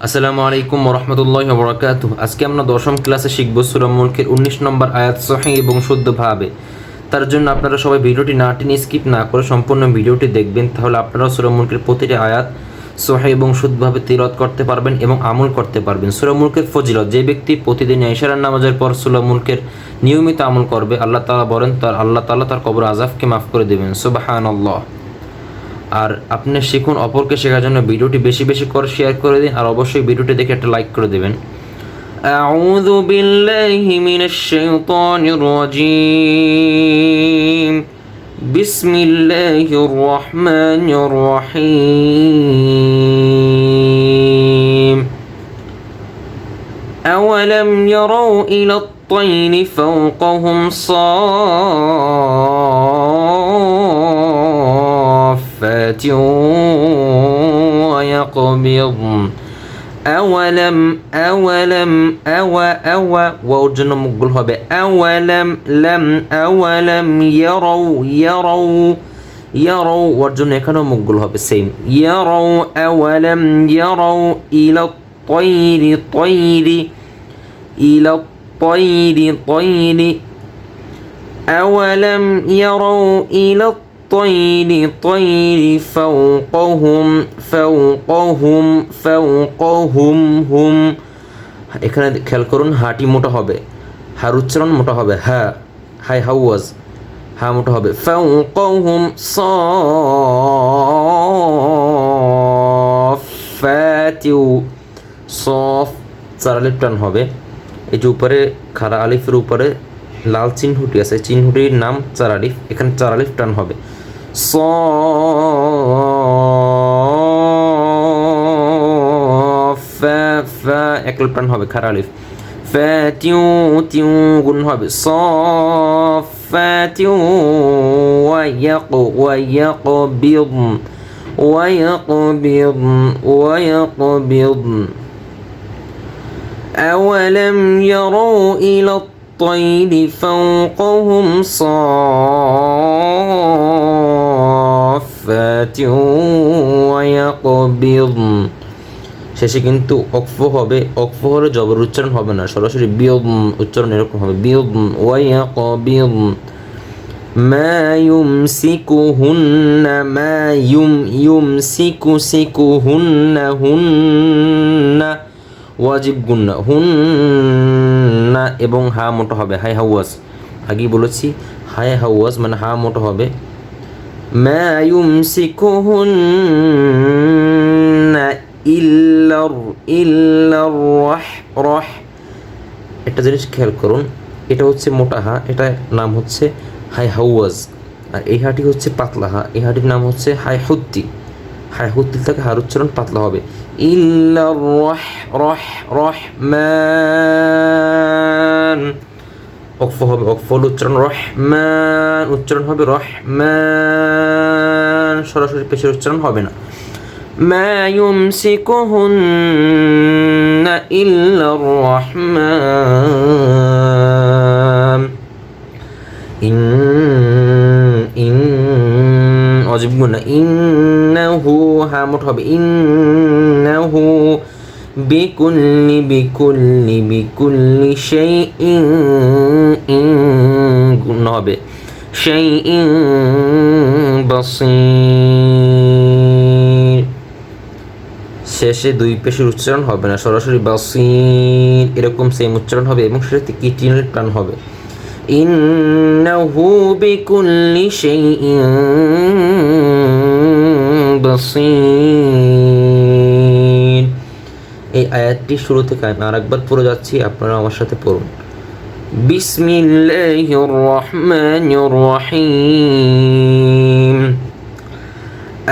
আসসালামু আলাইকুম ওরহমতুল্লাহি ওয়া বারাকাতুহু। আজকে আমরা দশম ক্লাসে শিখব সূরা মুলকের 19 নম্বর আয়াত সহিহ এবং শুদ্ধভাবে। তার জন্য আপনারা সবাই ভিডিওটি না টেনে স্কিপ না করে সম্পূর্ণ ভিডিওটি দেখবেন, তাহলে আপনারা সূরা মুলকের প্রতিটি আয়াত সহিহ এবং শুদ্ধভাবে তিলাওয়াত করতে পারবেন এবং আমল করতে পারবেন। সূরা মুলকের ফজিলত: যে ব্যক্তি প্রতিদিন ইশারার নামাজের পর সূরা মুলকের নিয়মিত আমল করবে, আল্লাহ তাআলা বলেন আল্লাহ তাআলা তার কবর আযাবকে মাফ করে দেবেন। সুবহানাল্লাহ। আর আপনি শিখুন, অপরকে শেখার জন্য ভিডিওটি বেশি বেশি করে শেয়ার করে দিন, আর অবশ্যই ভিডিওটি দেখে একটা লাইক করে দেবেন। আউযু বিল্লাহি মিনাশ শাইতানির রাজীম। বিসমিল্লাহির রহমানির রহিম। আওয়ালাম ইয়ারাউ ইলাত তায়রি ফাওকাহুম صافات ويقبضن أولم ওয়াওর জন্য মুখগুলো হবে আওয়ালাম ইয়ারাউ ওয়ার জন্য এখানেও মুখগুলো হবে সেম আওয়ালাম ইয়ারাউ ইলাত তায়রি أولم يروا إلى الطير فوقهم هم। এখানে খেয়াল করুন, হাটি মোটা হবে, হার উচ্চারণ মোটা হবে, হাওয়াজ হা মোটা হবে। ফাওকাহুম সাফাতিউ সফ চার আলিফ টান হবে। এই যে উপরে খাড়া আলিফের উপরে লাল চিহ্নটি আছে, চিহ্নটির নাম চার আলিফ, এখানে চার আলিফ টান হবে। এক আলিফ টান হবে, খাড়া আলিফ। ফাতিউ তিউ গুণ হবে সাফাতিউ ওয়ায়াকবিদ। أولم يروا إلى الطير فوقهم صافات ويقبضن। শেষে কিন্তু অক্ফ হবে, অক্ফ হলে জবর উচ্চারণ হবে না, সরাসরি বিয়দ উচ্চারণ এরকম হবে, বিয়দ ওয়ায়াকবিদ। মা ইউমসিকুহুন্না মা ইউমসিকুহুন্না ওয়াজিব গুন্না হুন্না এবং হা মোটা হবে, হাই হাওয়াজ। আগেই বলেছি হাই হাওয়াজ মানে হা মোটা হবে। মা ইউমসিকুহুন্না ইল্লার রহ। একটা জিনিস খেয়াল করুন, এটা হচ্ছে মোটা হা, এটা নাম হচ্ছে হাই হাওয়াজ, আর এই হাটি হচ্ছে পাতলা হা, এই হাটির নাম হচ্ছে হাই হুত্তি। হাই হুত্তি থেকে হার উচ্চারণ পাতলা হবে। ইল্লার রহমান অক্ফ হবে, অক্ফল উচ্চারণ রহমান উচ্চারণ হবে রহমান, সরাসরি পেশের উচ্চারণ হবে না। মা ইউমসিকুহুন্না ইল্লার রহমান। অজিব গুণা ইন্নাহু হা মোট হবে, ইন্নাহু বিকুল্লি শাইইন গুণ হবে, শাইইন বাসীর। শেষে দুই পেশের উচ্চারণ হবে না, সরাসরি বাসীর এরকম সেম উচ্চারণ হবে এবং সেটাতে কিটিনের প্রাণ হবে। ইন্নাহু বিকুল্লি শাইইন বাসীর। এই আয়াতটি শুরু থেকে আমি আরেকবার পড়ে যাচ্ছি, আপনারা আমার সাথে পড়ুন। বিসমিল্লাহির রহমানির রহিম।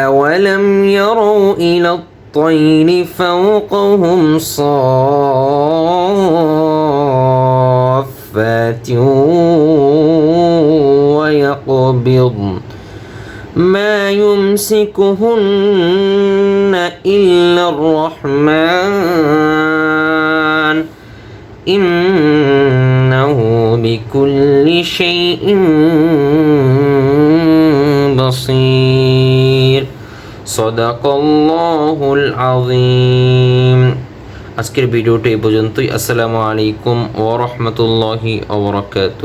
আওয়ালাম ইয়ারাউ ইলাত তায়রি ফাওকাহুম صافات ويقبضن ما يمسكهن إلا الرحمن إنه بكل شيء بصير। صدق الله العظيم। আজকের ভিডিওটি এই পর্যন্তই। আসসালামু আলাইকুম ওয়া রাহমাতুল্লাহি ওয়া বারাকাতুহু।